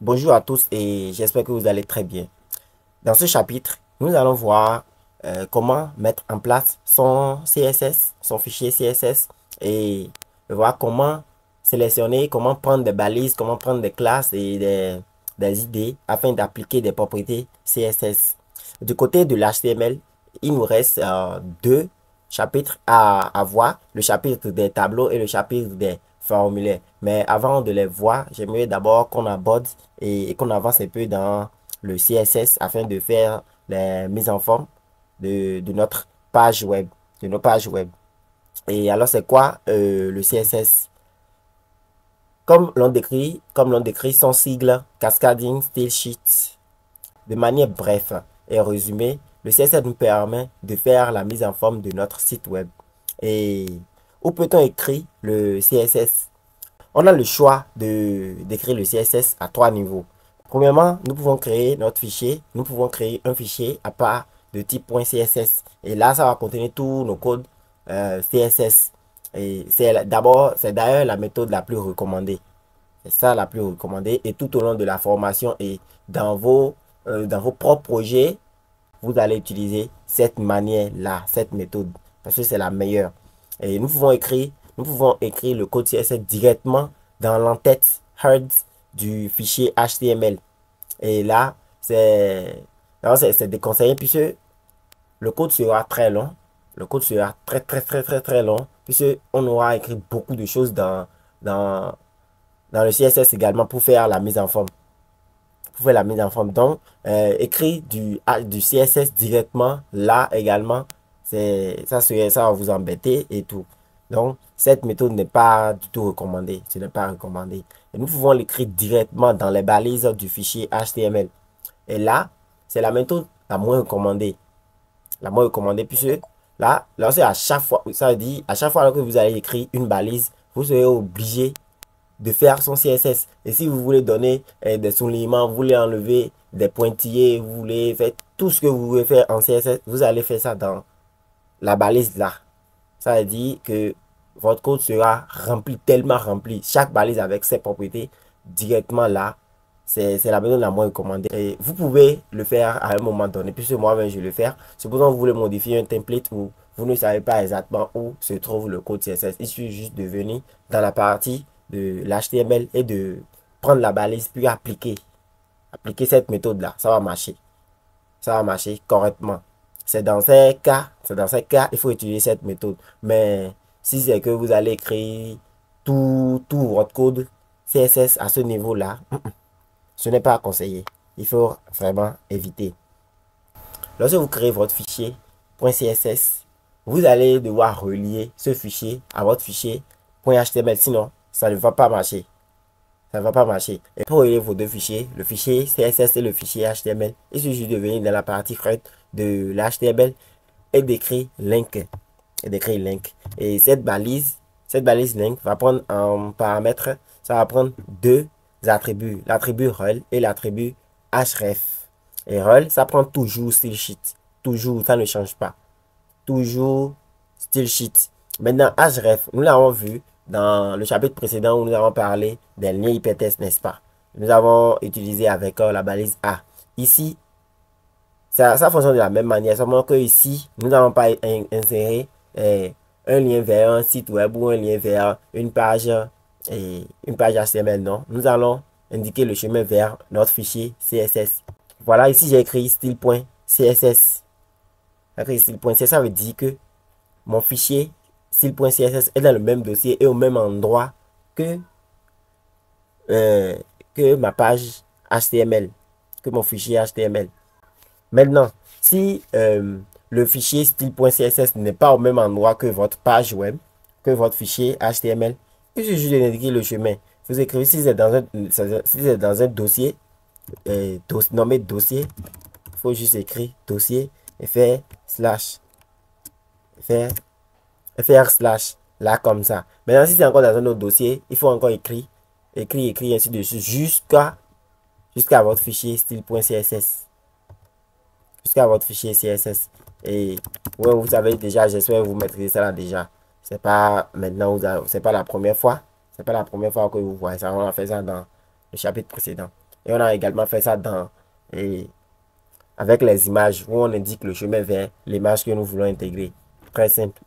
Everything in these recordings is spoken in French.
Bonjour à tous et j'espère que vous allez très bien. Dans ce chapitre, nous allons voir comment mettre en place son CSS, son fichier CSS et voir comment sélectionner, comment prendre des balises, comment prendre des classes et des idées afin d'appliquer des propriétés CSS. Du côté de l'HTML, il nous reste deux chapitres à voir, le chapitre des tableaux et le chapitre des formulaires. Mais avant de les voir, j'aimerais d'abord qu'on aborde et qu'on avance un peu dans le CSS afin de faire les mises en forme de notre page web, de nos pages web. Et alors, c'est quoi le CSS? Comme l'on décrit son sigle Cascading Style Sheet. De manière brève et résumée, le CSS nous permet de faire la mise en forme de notre site web. Et où peut-on écrire le CSS? On a le choix d'écrire le CSS à trois niveaux. Premièrement, nous pouvons créer notre fichier. Nous pouvons créer un fichier à part de type .css. Et là, ça va contenir tous nos codes CSS. Et c'est d'ailleurs la méthode la plus recommandée. C'est ça la plus recommandée. Et tout au long de la formation et dans vos propres projets, vous allez utiliser cette manière-là, cette méthode. Parce que c'est la meilleure. Et nous pouvons écrire le code CSS directement dans l'entête head du fichier HTML. Et là, c'est déconseillé puisque le code sera très long. Le code sera très long puisque on aura écrit beaucoup de choses dans, dans le CSS également pour faire la mise en forme. Pour faire la mise en forme. Donc, écrire du CSS directement là également, ça va vous embêter et tout. Donc, cette méthode n'est pas du tout recommandée. Ce n'est pas recommandé. Et nous pouvons l'écrire directement dans les balises du fichier HTML. Et là, c'est la méthode la moins recommandée. La moins recommandée puisque là c'est à chaque fois, ça dit, à chaque fois que vous allez écrire une balise, vous serez obligé de faire son CSS. Et si vous voulez donner des soulignements, vous voulez enlever des pointillés, vous voulez faire tout ce que vous voulez faire en CSS, vous allez faire ça dans la balise là. Ça veut dire que votre code sera rempli, tellement rempli, chaque balise avec ses propriétés directement là. C'est la méthode la moins recommandée. Et vous pouvez le faire à un moment donné, puisque moi-même je vais le faire. Supposons que vous voulez modifier un template où vous ne savez pas exactement où se trouve le code CSS. Il suffit juste de venir dans la partie de l'HTML et de prendre la balise puis appliquer cette méthode-là. Ça va marcher. Ça va marcher correctement. C'est dans ces cas, il faut utiliser cette méthode. Mais si c'est que vous allez créer tout votre code CSS à ce niveau-là, ce n'est pas conseillé. Il faut vraiment éviter. Lorsque vous créez votre fichier .css, vous allez devoir relier ce fichier à votre fichier .html. Sinon, ça ne va pas marcher. Ça ne va pas marcher. Et pour relier vos deux fichiers, le fichier CSS et le fichier HTML, il suffit de venir dans la partie front de l'HTML et d'écrire link. Et cette balise link va prendre en paramètre, ça va prendre deux attributs, l'attribut rel et l'attribut href. Et rel, ça prend toujours style sheet. Toujours, ça ne change pas. Toujours style sheet. Maintenant, href, nous l'avons vu dans le chapitre précédent où nous avons parlé des liens hypertextes, n'est-ce pas? Nous avons utilisé avec la balise A. Ici, ça fonctionne de la même manière, seulement que ici, nous n'avons pas inséré un lien vers un site web ou un lien vers une page HTML, non. Nous allons indiquer le chemin vers notre fichier CSS. Voilà, ici j'ai écrit style.css. Ça veut dire que mon fichier style.css est dans le même dossier et au même endroit que, que ma page HTML, que mon fichier HTML. Maintenant, si le fichier style.css n'est pas au même endroit que votre page web, que votre fichier HTML, il suffit juste d'indiquer le chemin. Vous écrivez si c'est dans un dossier, nommé dossier, il faut juste écrire dossier et faire slash. Faire slash là comme ça. Maintenant, si c'est encore dans un autre dossier, il faut encore écrire ainsi de suite jusqu'à votre fichier style.css. Jusqu'à votre fichier CSS. Et ouais, vous savez déjà, j'espère que vous maîtrisez ça là déjà. C'est pas maintenant, c'est pas la première fois. C'est pas la première fois que vous voyez ça. On a fait ça dans le chapitre précédent. Et on a également fait ça et avec les images où on indique le chemin vers l'image que nous voulons intégrer. Très simple.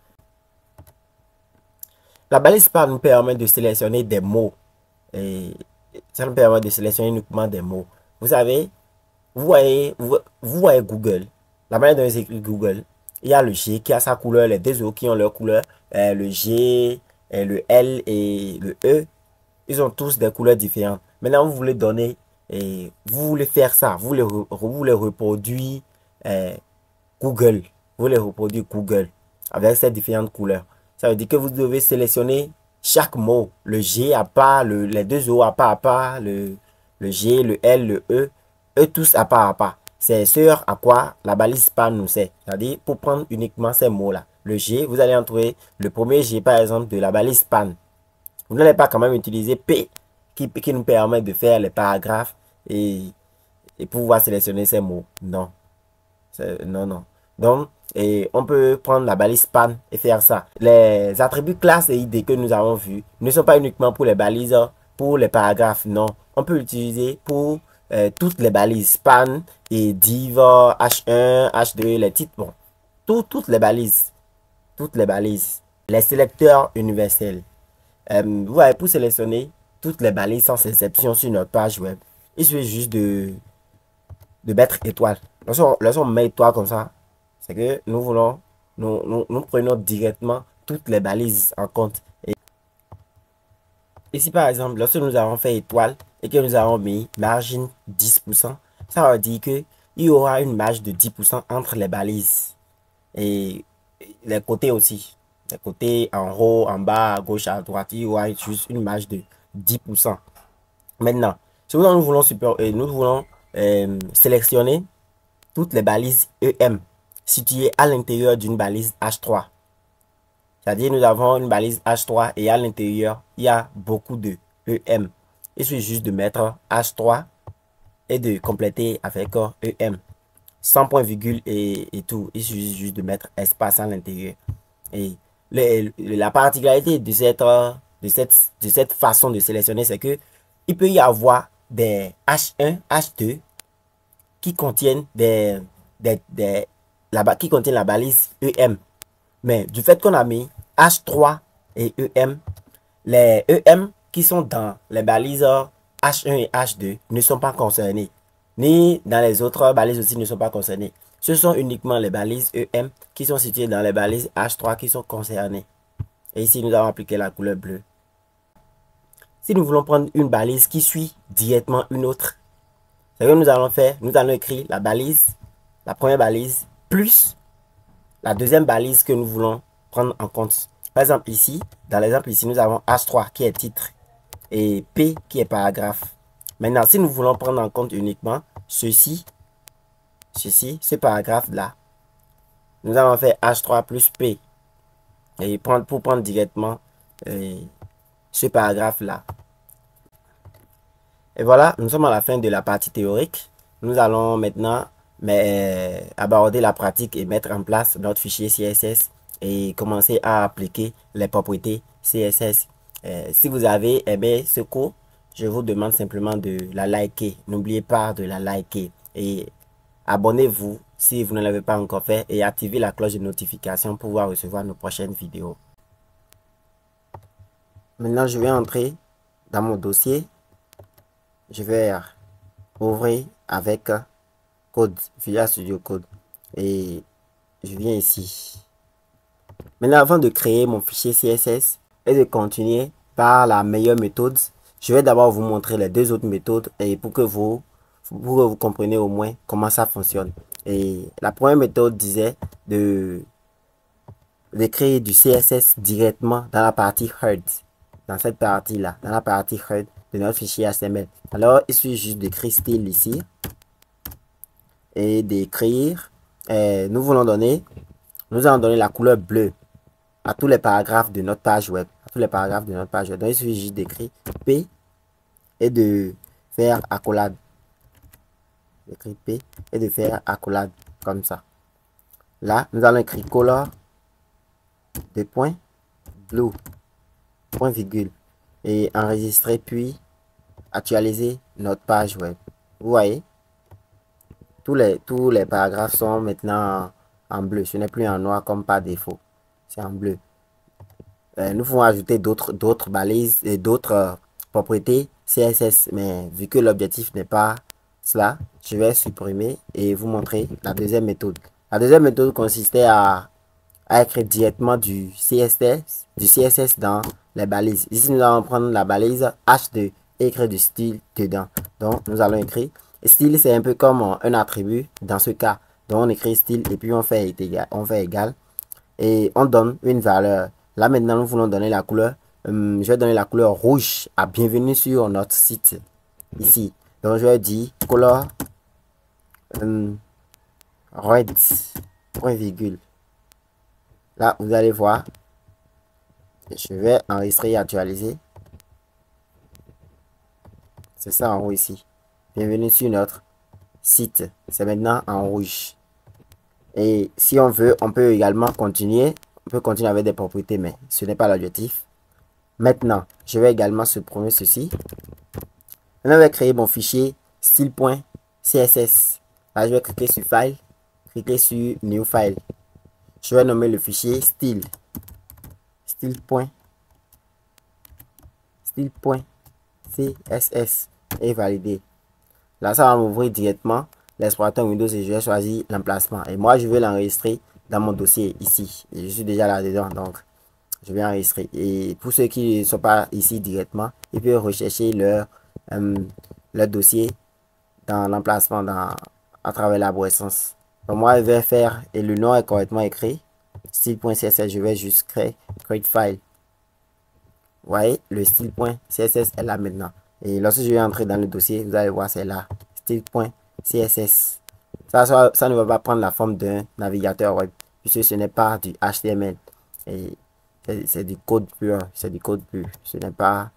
La balise span nous permet de sélectionner des mots. Et ça nous permet de sélectionner uniquement des mots. Vous savez, vous voyez Google. La manière dont j'écris Google. Il y a le G qui a sa couleur, les deux O qui ont leur couleur. Le G, le L et le E. Ils ont tous des couleurs différentes. Maintenant, vous voulez donner, et vous voulez faire ça. Vous voulez reproduire Google. Vous voulez reproduire Google avec ces différentes couleurs. Ça veut dire que vous devez sélectionner chaque mot. Le G à part, les deux O à part, le G, le L, le E. Eux tous à part à part. C'est ce à quoi la balise span nous sert. C'est-à-dire pour prendre uniquement ces mots-là. Le G, vous allez en trouver le premier G par exemple de la balise span. Vous n'allez pas quand même utiliser P qui nous permet de faire les paragraphes et pouvoir sélectionner ces mots. Non. Non, non. Donc, et on peut prendre la balise span et faire ça. Les attributs classe et ID que nous avons vus ne sont pas uniquement pour les balises, pour les paragraphes. Non. On peut l'utiliser pour toutes les balises span et div, H1, H2, les titres. Bon, toutes les balises. Toutes les balises. Les sélecteurs universels. Vous voyez, pour sélectionner toutes les balises sans exception sur notre page web, il suffit juste de mettre étoile. Lorsqu'on met étoile comme ça, c'est que nous voulons, nous prenons directement toutes les balises en compte. Et ici, par exemple, lorsque nous avons fait étoile et que nous avons mis margin 10%, ça veut dire qu'il y aura une marge de 10% entre les balises. Et les côtés aussi. Les côtés en haut, en bas, à gauche, à droite, il y aura juste une marge de 10%. Maintenant, si nous voulons, sélectionner toutes les balises EM situées à l'intérieur d'une balise H3. C'est-à-dire nous avons une balise H3 et à l'intérieur, il y a beaucoup de EM. Il suffit juste de mettre H3 et de compléter avec EM. Sans point virgule et tout. Il suffit juste de mettre espace à l'intérieur. Et la particularité de cette façon de sélectionner, c'est que il peut y avoir des H1, H2 qui contiennent qui contiennent la balise EM. Mais du fait qu'on a mis H3 et EM, les EM qui sont dans les balises H1 et H2 ne sont pas concernés. Ni dans les autres balises aussi ne sont pas concernés. Ce sont uniquement les balises EM qui sont situées dans les balises H3 qui sont concernées. Et ici, nous avons appliqué la couleur bleue. Si nous voulons prendre une balise qui suit directement une autre, c'est que nous allons faire, nous allons écrire la balise, la première balise, plus la deuxième balise que nous voulons prendre en compte. Par exemple ici, dans l'exemple ici, nous avons H3 qui est titre et P qui est paragraphe. Maintenant, si nous voulons prendre en compte uniquement ce paragraphe-là, nous allons faire H3 plus P et pour prendre directement ce paragraphe-là. Et voilà, nous sommes à la fin de la partie théorique. Nous allons maintenant aborder la pratique et mettre en place notre fichier CSS et commencer à appliquer les propriétés CSS. Si vous avez aimé ce cours, je vous demande simplement de la liker. N'oubliez pas de la liker et abonnez-vous si vous ne l'avez pas encore fait et activez la cloche de notification pour pouvoir recevoir nos prochaines vidéos. Maintenant, je vais entrer dans mon dossier. Je vais ouvrir avec Code, Visual Studio Code. Et je viens ici. Maintenant, avant de créer mon fichier CSS et de continuer par la meilleure méthode, je vais d'abord vous montrer les deux autres méthodes et pour que vous compreniez au moins comment ça fonctionne. Et la première méthode disait de créer du CSS directement dans la partie Head. Dans cette partie-là, dans la partie Head de notre fichier HTML. Alors, il suffit juste d'écrire style ici. Et d'écrire, nous allons donner la couleur bleue à tous les paragraphes de notre page web. À tous les paragraphes de notre page web. Donc, il suffit juste d'écrire P et de faire accolade. D'écrire P et de faire accolade comme ça. Là, nous allons écrire color de point blue, point virgule et enregistrer puis actualiser notre page web. Vous voyez, tous les paragraphes sont maintenant en bleu. Ce n'est plus en noir comme par défaut. C'est en bleu. Nous pouvons ajouter d'autres balises et d'autres propriétés CSS. Mais vu que l'objectif n'est pas cela, je vais supprimer et vous montrer la deuxième méthode. La deuxième méthode consistait à écrire directement du CSS dans les balises. Ici, nous allons prendre la balise H2 et écrire du style dedans. Donc, nous allons écrire. Style, c'est un peu comme un attribut dans ce cas. Donc, on écrit style et puis on fait égal. Et on donne une valeur. Là, maintenant, nous voulons donner la couleur. Je vais donner la couleur rouge à bienvenue sur notre site. Ici. Donc, je vais dire color red, point virgule. Là, vous allez voir. Je vais enregistrer et actualiser. C'est ça en haut ici. Bienvenue sur notre site. C'est maintenant en rouge. Et si on veut, on peut également continuer. On peut continuer avec des propriétés, mais ce n'est pas l'objectif. Maintenant, je vais également supprimer ceci. Maintenant, je vais créer mon fichier style.css. Là, je vais cliquer sur File, cliquer sur New File. Je vais nommer le fichier style. Style.css et valider. Là, ça va m'ouvrir directement l'explorateur Windows et je vais choisir l'emplacement. Et moi, je vais l'enregistrer dans mon dossier ici. Et je suis déjà là-dedans, donc je vais enregistrer. Et pour ceux qui ne sont pas ici directement, ils peuvent rechercher leur dossier dans l'emplacement à travers l'arborescence. Donc moi, je vais faire, et le nom est correctement écrit, style.css, je vais juste créer create file. Vous voyez, le style.css est là maintenant. Et lorsque je vais entrer dans le dossier, vous allez voir, c'est là, style.css. Ça ne va pas prendre la forme d'un navigateur web, puisque ce n'est pas du HTML. Et c'est du code pur, c'est du code pur. Ce n'est pas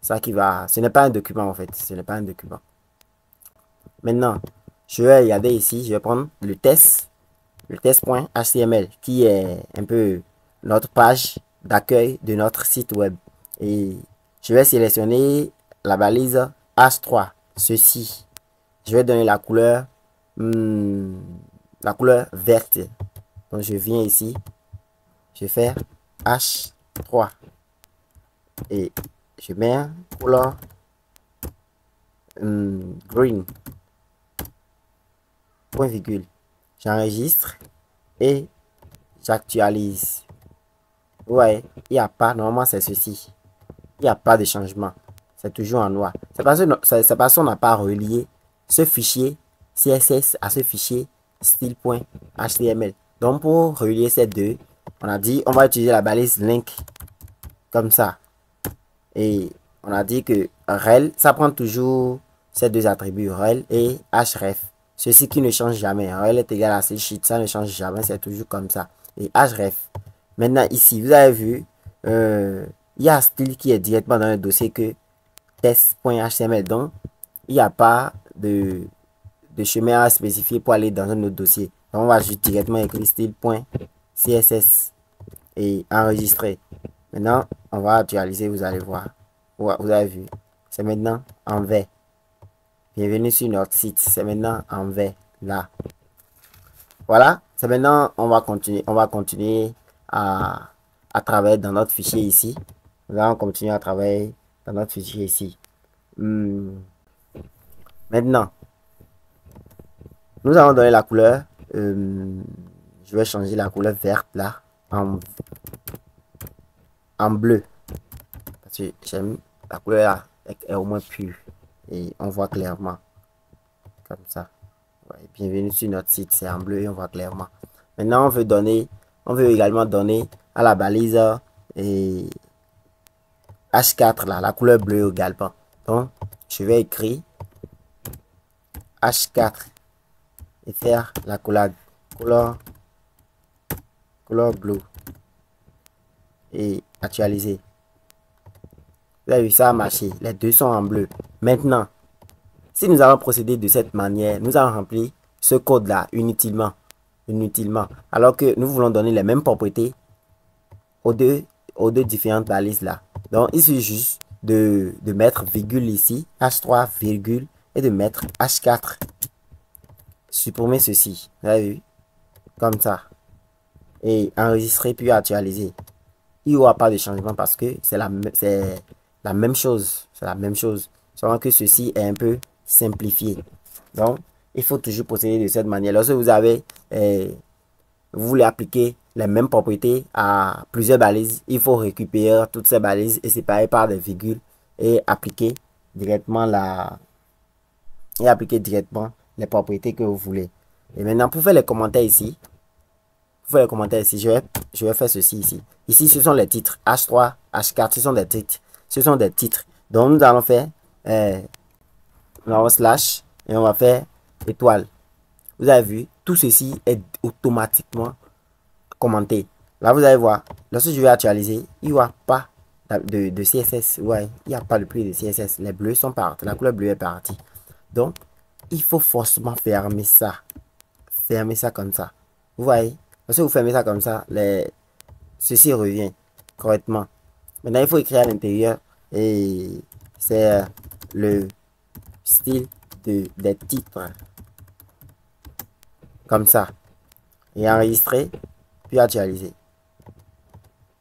ça qui va, ce n'est pas un document en fait, ce n'est pas un document. Maintenant, je vais regarder ici, je vais prendre le test.html qui est un peu notre page d'accueil de notre site web. Et je vais sélectionner la balise H3, ceci. Je vais donner la couleur verte. Donc je viens ici, je vais faire H3 et je mets un couleur green, point virgule. J'enregistre et j'actualise. Ouais, il n'y a pas, normalement c'est ceci. Il n'y a pas de changement. C'est toujours en noir. C'est parce qu'on n'a pas relié ce fichier CSS à ce fichier style.html. Donc pour relier ces deux, on a dit on va utiliser la balise link comme ça. Et on a dit que rel, ça prend toujours ces deux attributs, rel et href. Ceci qui ne change jamais. Rel est égal à sheet, ça ne change jamais, c'est toujours comme ça. Et href. Maintenant ici, vous avez vu, il y a style qui est directement dans le dossier que test.html. Donc, il n'y a pas de chemin à spécifier pour aller dans un autre dossier. Donc, on va juste directement écrire style.css et enregistrer. Maintenant, on va actualiser, vous allez voir. Vous avez vu, c'est maintenant en vert. Bienvenue sur notre site, c'est maintenant en vert, là. Voilà, c'est maintenant, on va continuer à travailler dans notre fichier ici. Nous allons continuer à travailler dans notre fichier ici. Maintenant, nous allons donner la couleur. Je vais changer la couleur verte là en bleu. Parce que j'aime la couleur est au moins pure. Et on voit clairement. Comme ça. Ouais, bienvenue sur notre site. C'est en bleu et on voit clairement. Maintenant, on veut également donner à la balise et H4 là, la couleur bleue également. Donc, je vais écrire H4 et faire la couleur bleu et actualiser. Vous avez vu, ça a marché. Les deux sont en bleu. Maintenant, si nous allons procéder de cette manière, nous allons remplir ce code là inutilement. Alors que nous voulons donner les mêmes propriétés aux deux différentes balises là. Donc, il suffit juste de mettre virgule ici, H3 virgule, et de mettre H4. Supprimer ceci. Vous avez vu? Comme ça. Et enregistrer puis actualiser. Il n'y aura pas de changement parce que c'est la même chose. C'est la même chose. Seulement que ceci est un peu simplifié. Donc, il faut toujours procéder de cette manière. Lorsque vous avez, vous voulez appliquer les mêmes propriétés à plusieurs balises, il faut récupérer toutes ces balises et séparer par des virgules et appliquer directement les propriétés que vous voulez. Et maintenant, pour faire les commentaires ici, je vais faire ceci ici. Ici, ce sont les titres. H3, H4, ce sont des titres. Ce sont des titres. Donc, nous allons faire slash et on va faire étoile. Vous avez vu, tout ceci est automatiquement commenté. Là, vous allez voir, lorsque je vais actualiser, il n'y aura pas de CSS. Ouais, il n'y a pas de plus de CSS. Les bleus sont partis. La couleur bleue est partie. Donc, il faut forcément fermer ça. Fermer ça comme ça. Vous voyez, lorsque vous fermez ça comme ça, ceci revient correctement. Maintenant, il faut écrire à l'intérieur et c'est le style des titres. Comme ça. Et enregistrer, puis actualiser.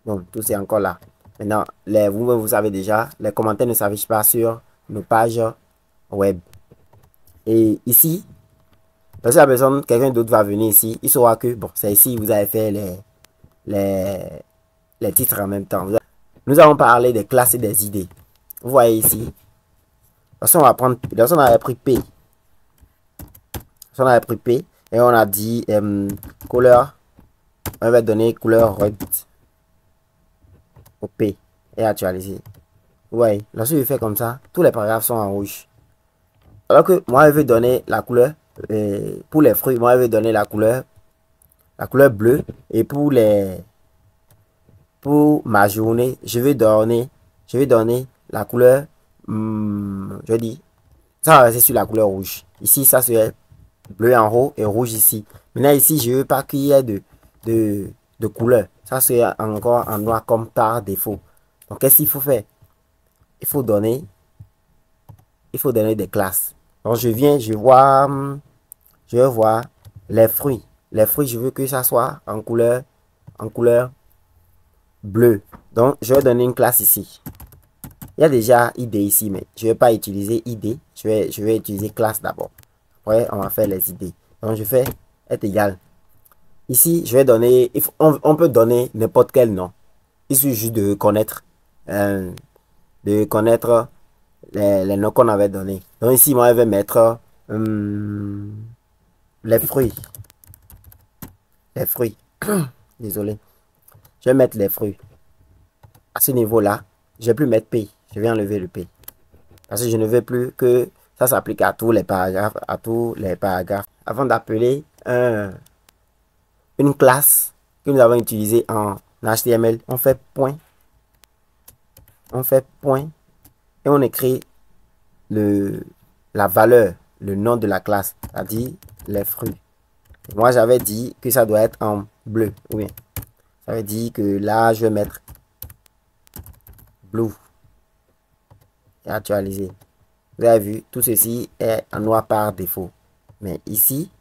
Bon, tout c'est encore là. Maintenant, vous savez déjà, les commentaires ne s'affichent pas sur nos pages web. Et ici, parce que la personne, quelqu'un d'autre va venir ici, il saura que, bon, c'est ici, vous avez fait les titres en même temps. Nous allons parler des classes et des idées. Vous voyez ici, lorsqu'on avait pris P. On avait pris P et on a dit couleur, on va donner couleur red au P et actualiser. Vous voyez, lorsque je fais comme ça, tous les paragraphes sont en rouge. Alors que moi, je vais donner la couleur, pour les fruits, moi, je vais donner la couleur bleue. Et pour ma journée, je vais donner la couleur, je dis, ça va rester sur la couleur rouge. Ici, ça serait bleu en haut et rouge ici. Maintenant, ici, je ne veux pas qu'il y ait de couleur. Ça serait encore en noir comme par défaut. Donc, qu'est-ce qu'il faut faire? Il faut donner des classes. Donc, je vais voir les fruits. Les fruits, je veux que ça soit en couleur bleue. Donc, je vais donner une classe ici. Il y a déjà ID ici, mais je ne vais pas utiliser ID. Je vais utiliser classe d'abord. Après, on va faire les idées. Donc, je fais est égal. Ici, je vais donner, on peut donner n'importe quel nom. Il suffit juste de connaître les noms qu'on avait donnés. Donc ici, moi, je vais mettre les fruits. Les fruits. Désolé. Je vais mettre les fruits. À ce niveau-là, je ne vais plus mettre P. Je vais enlever le P. Parce que je ne veux plus que ça s'applique à tous les paragraphes. Avant d'appeler une classe que nous avons utilisée en HTML, on fait point. Et on écrit la valeur, le nom de la classe, c'est-à-dire les fruits. Moi, j'avais dit que ça doit être en bleu. Oui. Ça veut dire que là, je vais mettre blue et actualiser. Vous avez vu, tout ceci est en noir par défaut. Mais ici,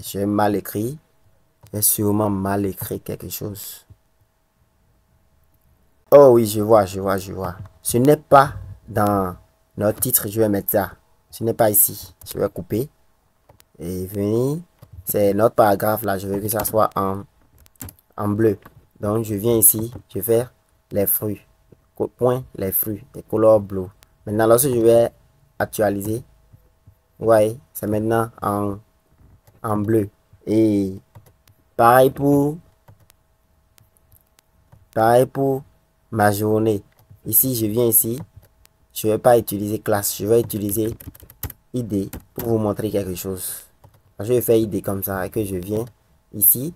j'ai mal écrit. J'ai sûrement mal écrit quelque chose. Oh oui, je vois. Ce n'est pas dans notre titre, je vais mettre ça. Ce n'est pas ici. Je vais couper. Et venir. C'est notre paragraphe là. Je veux que ça soit en bleu. Donc, je viens ici. Je vais faire les fruits. Point, les fruits. Les couleurs bleues. Maintenant, lorsque je vais actualiser, vous voyez, c'est maintenant en bleu. Et pareil pour ma journée. Ici, je viens ici. Je ne vais pas utiliser classe. Je vais utiliser ID pour vous montrer quelque chose. Je vais faire ID comme ça et que je viens ici.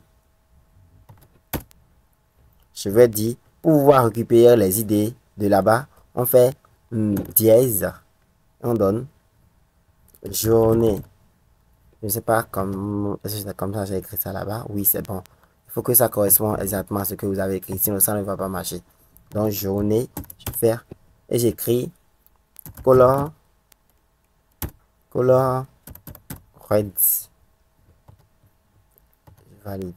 Je vais dire, pour pouvoir récupérer les idées de là-bas, on fait dièse. On donne journée. Je ne sais pas comme ça j'ai écrit ça là-bas. Oui, c'est bon. Il faut que ça corresponde exactement à ce que vous avez écrit. Sinon, ça ne va pas marcher. Donc, journée, je vais faire et j'écris color red. Je valide.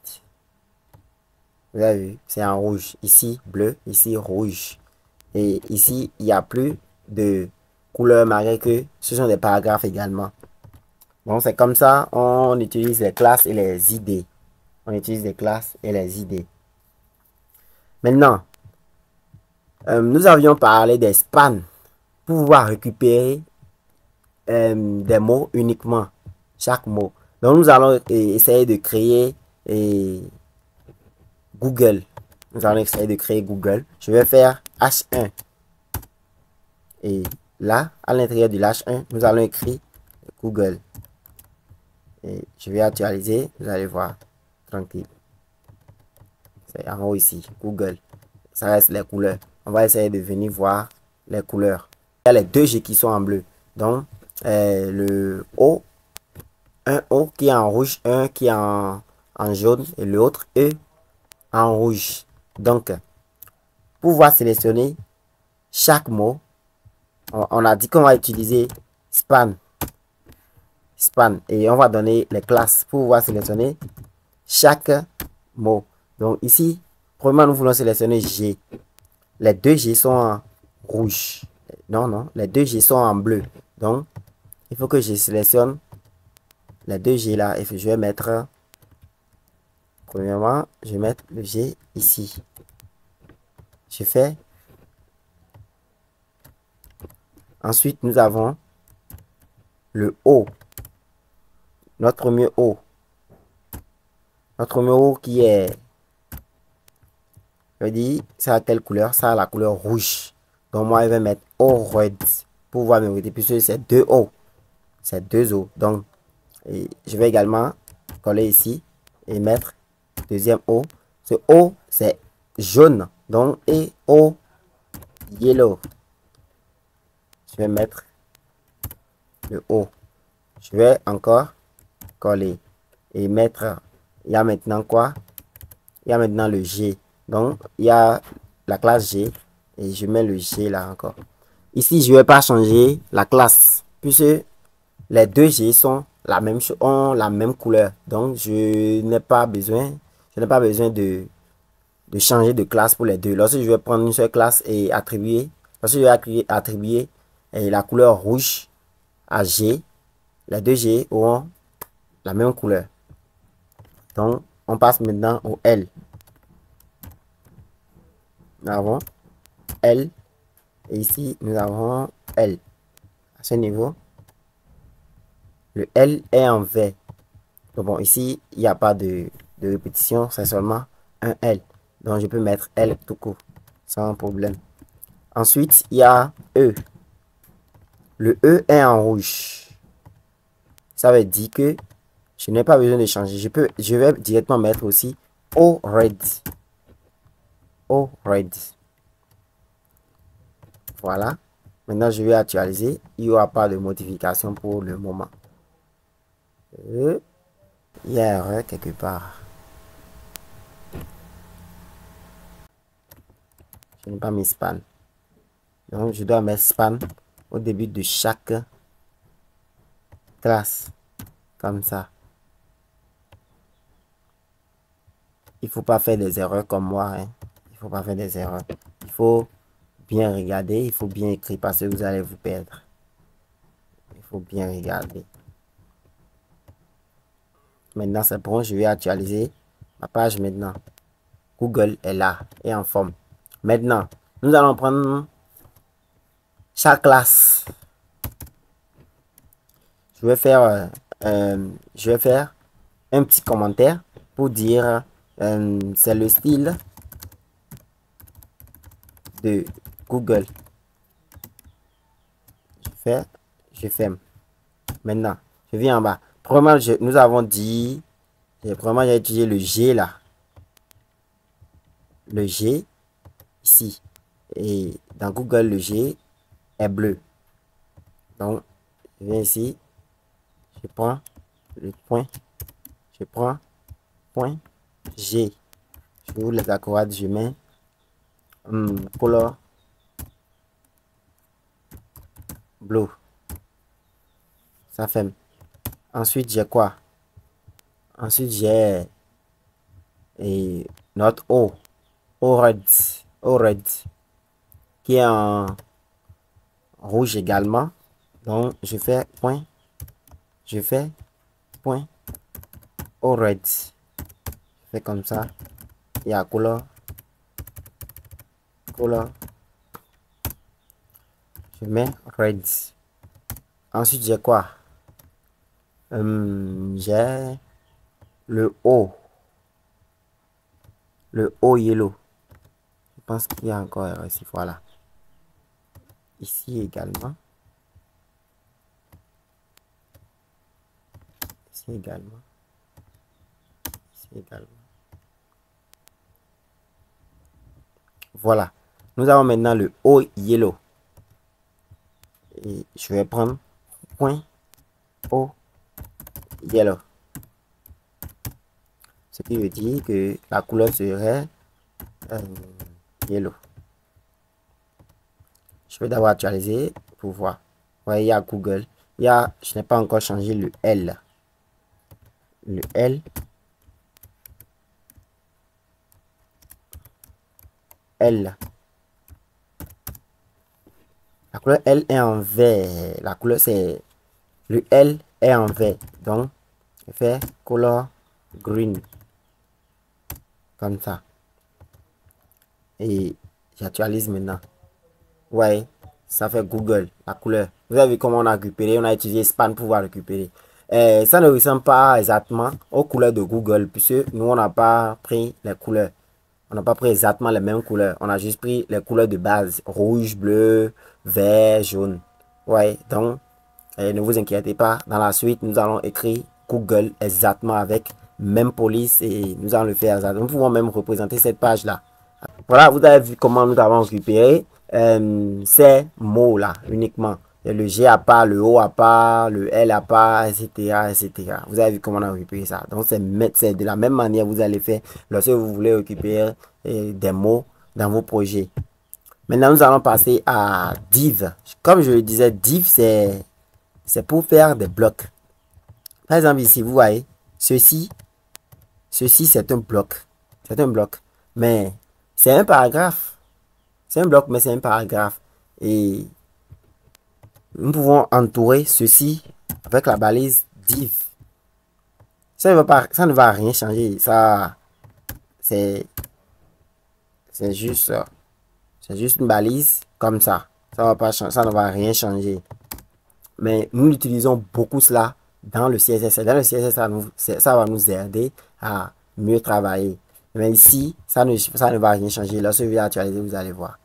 Vous avez vu, c'est en rouge. Ici, bleu, ici, rouge. Et ici, il n'y a plus de couleur malgré que ce sont des paragraphes également. Donc, c'est comme ça, on utilise les classes et les idées. On utilise les classes et les idées. Maintenant, nous avions parlé des spans pour pouvoir récupérer des mots uniquement, chaque mot. Donc, nous allons essayer de créer Google. Nous allons essayer de créer Google. Je vais faire H1. Et là, à l'intérieur du H1, nous allons écrire Google. Et je vais actualiser. Vous allez voir. Tranquille. C'est en haut ici. Google. Ça reste les couleurs. On va essayer de venir voir les couleurs. Il y a les deux G qui sont en bleu. Donc, le O, un O qui est en rouge, un qui est en jaune et l'autre E en rouge. Donc, pour pouvoir sélectionner chaque mot, on a dit qu'on va utiliser span. Et on va donner les classes pour pouvoir sélectionner chaque mot. Donc ici, premièrement, nous voulons sélectionner G. Les deux G sont en rouge. Non, les deux G sont en bleu. Donc, il faut que je sélectionne les deux G là. Et je vais mettre, premièrement, je vais mettre le G ici. Je fais. Ensuite, nous avons le O. Notre premier O. Notre premier O qui est, je dis, c'est à quelle couleur? Ça a la couleur rouge. Donc moi, je vais mettre O red pour pouvoir me aider puisque c'est deux O. C'est deux O. Donc, je vais également coller ici et mettre deuxième O. Ce O, c'est jaune. Donc, et O yellow. Je vais mettre le O. Je vais encore coller et mettre. Il y a maintenant quoi? Il y a maintenant le G. Donc, il y a la classe G. Et je mets le G là encore. Ici, je ne vais pas changer la classe. Puisque les deux G sont la même chose, ont la même couleur. Donc, je n'ai pas besoin de changer de classe pour les deux. Lorsque je vais prendre une seule classe et attribuer, lorsque je vais attribuer la couleur rouge à G, les deux G auront la même couleur. Donc, on passe maintenant au L. Nous avons L. Et ici, nous avons L. À ce niveau, le L est en vert. Donc, bon, ici, il n'y a pas de répétition. C'est seulement un L. Donc, je peux mettre L tout court. Sans problème. Ensuite, il y a E. Le E est en rouge. Ça veut dire que je n'ai pas besoin de changer. Je vais directement mettre aussi O red. O red. Voilà. Maintenant, je vais actualiser. Il n'y aura pas de modification pour le moment. Il y a erreur quelque part. Je n'ai pas mis span. Donc, je dois mettre span au début de chaque classe. Comme ça. Il ne faut pas faire des erreurs comme moi. Hein. Il ne faut pas faire des erreurs. Il faut bien regarder. Il faut bien écrire parce que vous allez vous perdre. Il faut bien regarder. Maintenant, c'est bon. Je vais actualiser ma page maintenant. Google est là et en forme. Maintenant, nous allons prendre chaque classe. Je vais faire un petit commentaire pour dire c'est le style de Google. Je ferme. Maintenant, je viens en bas. Premièrement, nous avons dit, premièrement, j'ai utilisé le G là. Le G ici. Et dans Google, le G est bleu. Donc, je viens ici. Je prends le point. Je prends point G. Je ouvre les accords. Je mets color blue. Ça fait. Ensuite, j'ai quoi? Ensuite, j'ai notre O red, O red, qui est en rouge également. Donc, je fais point, O red. Je fais comme ça. Il y a couleur, je mets red. Ensuite, j'ai quoi? J'ai le O yellow. Je pense qu'il y a encore ici, voilà. Ici également. Ici également. Ici également. Voilà. Nous avons maintenant le O yellow. Et je vais prendre point O yellow. Ce qui veut dire que la couleur serait yellow. Je vais d'abord actualiser pour voir. Vous voyez, il y a Google. Je n'ai pas encore changé le L. Le L. L. La couleur L est en vert. La couleur c'est... Le L est en vert. Donc, je fais color green. Comme ça. Et j'actualise maintenant. Ouais, ça fait Google, la couleur. Vous avez vu comment on a récupéré, on a utilisé Span pour pouvoir récupérer. Ça ne ressemble pas exactement aux couleurs de Google, puisque nous, on n'a pas pris les couleurs. On n'a pas pris exactement les mêmes couleurs. On a juste pris les couleurs de base. Rouge, bleu, vert, jaune. Ouais, donc, ne vous inquiétez pas. Dans la suite, nous allons écrire Google exactement avec même police et nous allons le faire exactement. Nous pouvons même représenter cette page-là. Voilà, vous avez vu comment nous avons récupéré ces mots-là uniquement. Le G à part, le O à part, le L à part, etc., etc. Vous avez vu comment on a récupéré ça. Donc, c'est de la même manière que vous allez faire lorsque vous voulez récupérer des mots dans vos projets. Maintenant, nous allons passer à div. Comme je le disais, div, c'est pour faire des blocs. Par exemple, ici, vous voyez, ceci, c'est un bloc. C'est un bloc. Mais c'est un paragraphe. C'est un bloc, mais c'est un paragraphe. Et nous pouvons entourer ceci avec la balise div. Ça ne va rien changer. Ça, c'est juste une balise comme ça. Ça va pas changer, ça ne va rien changer. Mais nous utilisons beaucoup cela dans le CSS. Dans le CSS, ça va nous aider à mieux travailler. Mais ici, ça ne va rien changer. Lorsque vous actualisez, vous allez voir.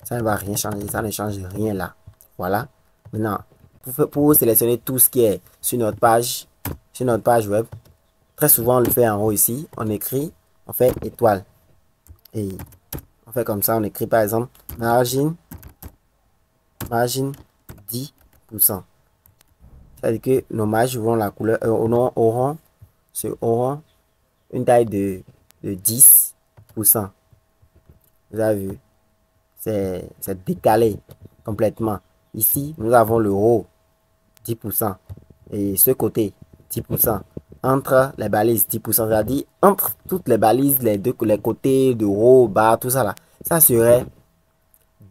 Ça ne va rien changer. Ça ne change rien là. Voilà. Maintenant, pour sélectionner tout ce qui est sur notre page web, très souvent on le fait en haut ici. On écrit, on fait étoile. Et on fait comme ça. On écrit par exemple margin 10%. C'est-à-dire que nos marges auront la couleur, auront une taille de 10%. Vous avez vu, c'est décalé complètement. Ici, nous avons le haut 10%. Et ce côté 10%. Entre les balises 10%, c'est-à-dire entre toutes les balises, les côtés de haut, bas, tout ça là, ça serait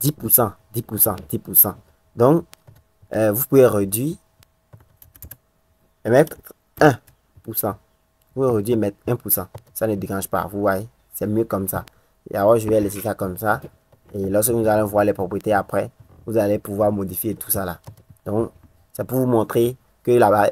10%, 10%, 10%. Donc, vous pouvez réduire et mettre 1%. Vous pouvez réduire et mettre 1%. Ça ne dérange pas, vous voyez. C'est mieux comme ça. Et alors, je vais laisser ça comme ça. Et lorsque nous allons voir les propriétés après, vous allez pouvoir modifier tout ça là. Donc, c'est pour vous montrer que la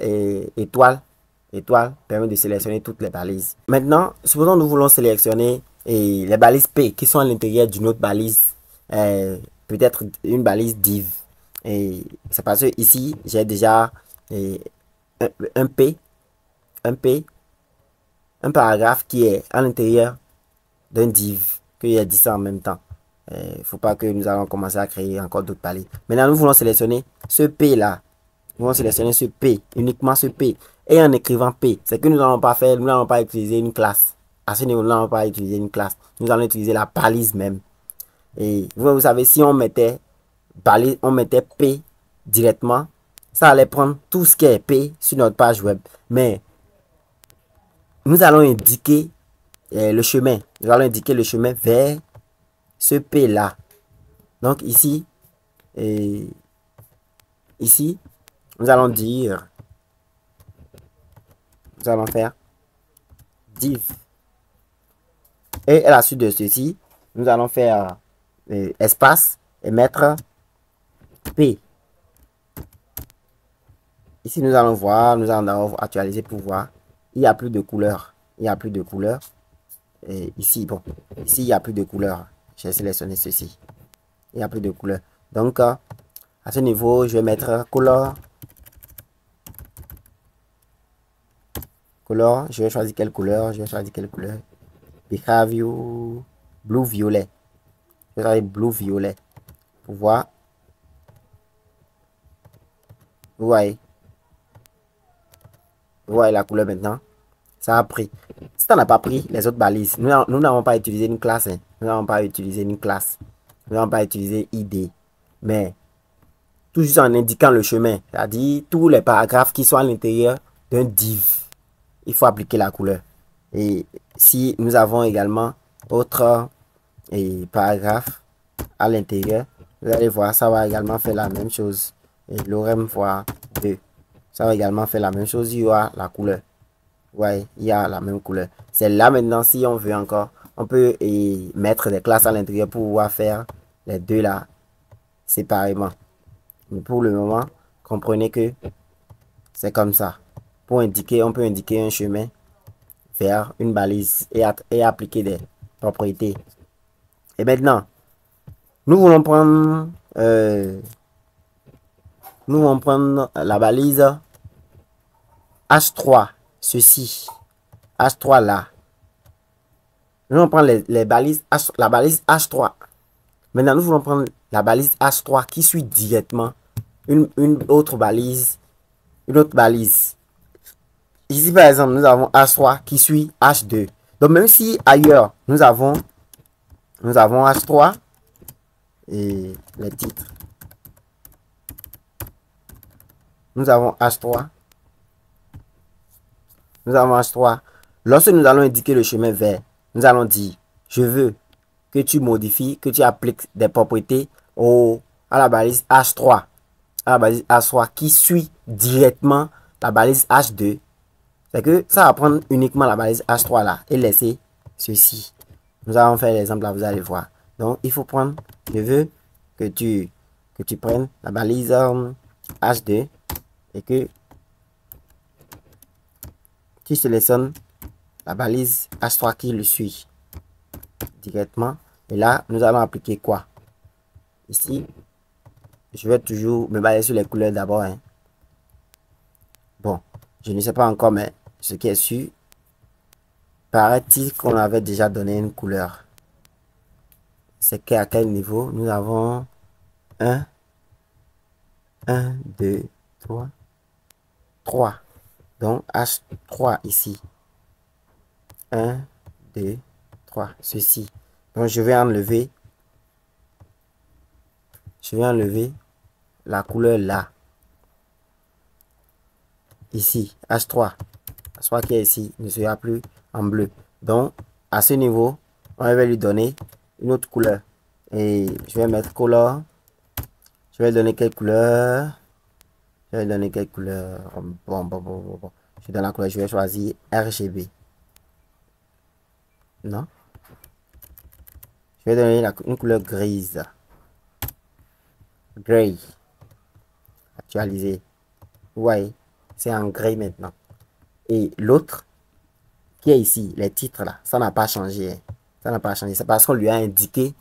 étoile permet de sélectionner toutes les balises. Maintenant, supposons nous voulons sélectionner les balises P qui sont à l'intérieur d'une autre balise. Peut-être une balise div. Et c'est parce que ici, j'ai déjà un paragraphe qui est à l'intérieur d'un div, qu'il y a dit ça en même temps. Il ne faut pas que nous allons commencer à créer encore d'autres balises. Maintenant, nous voulons sélectionner ce P là. Nous allons sélectionner ce P, uniquement ce P. Et en écrivant P, c'est que nous n'allons pas faire, nous n'allons pas utiliser une classe. À ce niveau, nous n'allons pas utiliser une classe. Nous allons utiliser la balise même. Et vous savez, si on mettait balise, on mettait P directement, ça allait prendre tout ce qui est P sur notre page web. Mais nous allons indiquer le chemin. Nous allons indiquer le chemin vers ce P là. Donc ici, ici, nous allons dire, nous allons faire div. Et à la suite de ceci, nous allons faire espace et mettre P. Ici, nous allons voir, nous allons actualiser pour voir. Il n'y a plus de couleur. Il n'y a plus de couleur. Et ici, bon, ici, il n'y a plus de couleur. J'ai sélectionné ceci. Il n'y a plus de couleur. Donc, à ce niveau, je vais mettre color. Color, je vais choisir quelle couleur. Je vais choisir quelle couleur. Behavior, blue violet. Je vais choisir blue violet. Pour voir. Vous voyez. Vous voyez la couleur maintenant. Ça a pris. Si ça n'a pas pris, les autres balises. Nous n'avons pas utilisé une classe. Hein. Nous n'avons pas utilisé une classe. Nous n'avons pas utilisé ID. Mais, tout juste en indiquant le chemin. C'est-à-dire, tous les paragraphes qui sont à l'intérieur d'un div. Il faut appliquer la couleur. Et si nous avons également autre paragraphe à l'intérieur, vous allez voir, ça va également faire la même chose. Et l'orem fois 2. Ça va également faire la même chose. Il y aura la couleur. Ouais, il y a la même couleur. C'est là maintenant, si on veut encore, on peut mettre des classes à l'intérieur pour pouvoir faire les deux là séparément. Mais pour le moment, comprenez que c'est comme ça. Pour indiquer, on peut indiquer un chemin vers une balise et appliquer des propriétés. Et maintenant, nous voulons prendre la balise H3. Ceci, H3 là. Nous allons prendre les balises la balise H3. Maintenant, nous voulons prendre la balise H3 qui suit directement une autre balise. Une autre balise. Ici, par exemple, nous avons H3 qui suit H2. Donc, même si ailleurs, nous avons H3 et les titres. Nous avons H3. Nous avons H3. Lorsque nous allons indiquer le chemin vers, nous allons dire, je veux que tu modifies, que tu appliques des propriétés à la balise H3. À la balise H3 qui suit directement la balise H2. C'est que ça va prendre uniquement la balise H3 là et laisser ceci. Nous allons faire l'exemple là, vous allez voir. Donc, il faut prendre, je veux que tu prennes la balise H2 et que tu sélectionnes la balise H3 qui le suit directement. Et là, nous allons appliquer quoi? Ici, je vais toujours me baser sur les couleurs d'abord. Hein. Bon, je ne sais pas encore, mais ce qui est sûr, paraît-il qu'on avait déjà donné une couleur. C'est qu'à quel niveau? Nous avons 1, 2, 3. Donc, H3 ici. 1, 2, 3. Ceci. Donc, je vais enlever la couleur là. Ici, H3. H3 qui est ici ne sera plus en bleu. Donc, à ce niveau, on va lui donner une autre couleur. Et je vais mettre color. Je vais donner quelle couleur? Je vais donner quelle couleur? Bon. Je donne la couleur, je vais choisir RGB. Non? Je vais donner une couleur grise. Gray. Actualiser. Vous voyez, c'est en gris maintenant. Et l'autre qui est ici, les titres là, ça n'a pas changé. Hein. Ça n'a pas changé. C'est parce qu'on lui a indiqué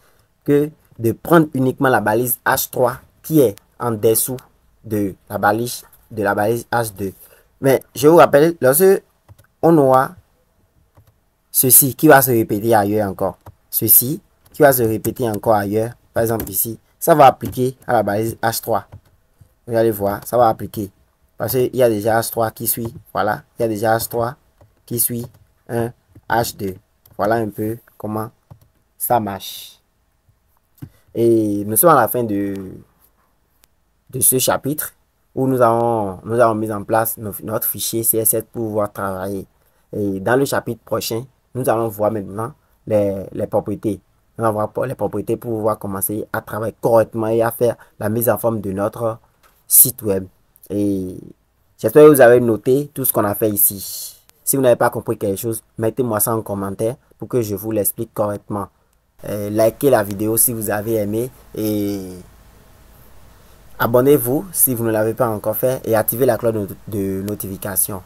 que de prendre uniquement la balise H3 qui est en dessous de la balise H2. Mais je vous rappelle, lorsque on aura ceci qui va se répéter ailleurs encore, ceci qui va se répéter encore ailleurs, par exemple ici, ça va appliquer à la balise H3. Vous allez voir, ça va appliquer. Parce qu'il y a déjà H3 qui suit. Voilà, il y a déjà H3 qui suit un H2. Voilà un peu comment ça marche. Et nous sommes à la fin de de ce chapitre où nous avons mis en place notre fichier CSS pour pouvoir travailler. Et dans le chapitre prochain, nous allons voir maintenant les propriétés. Nous allons voir les propriétés pour pouvoir commencer à travailler correctement et à faire la mise en forme de notre site web. Et j'espère que vous avez noté tout ce qu'on a fait ici. Si vous n'avez pas compris quelque chose, mettez-moi ça en commentaire pour que je vous l'explique correctement. Likez la vidéo si vous avez aimé et abonnez-vous si vous ne l'avez pas encore fait et activez la cloche de notification.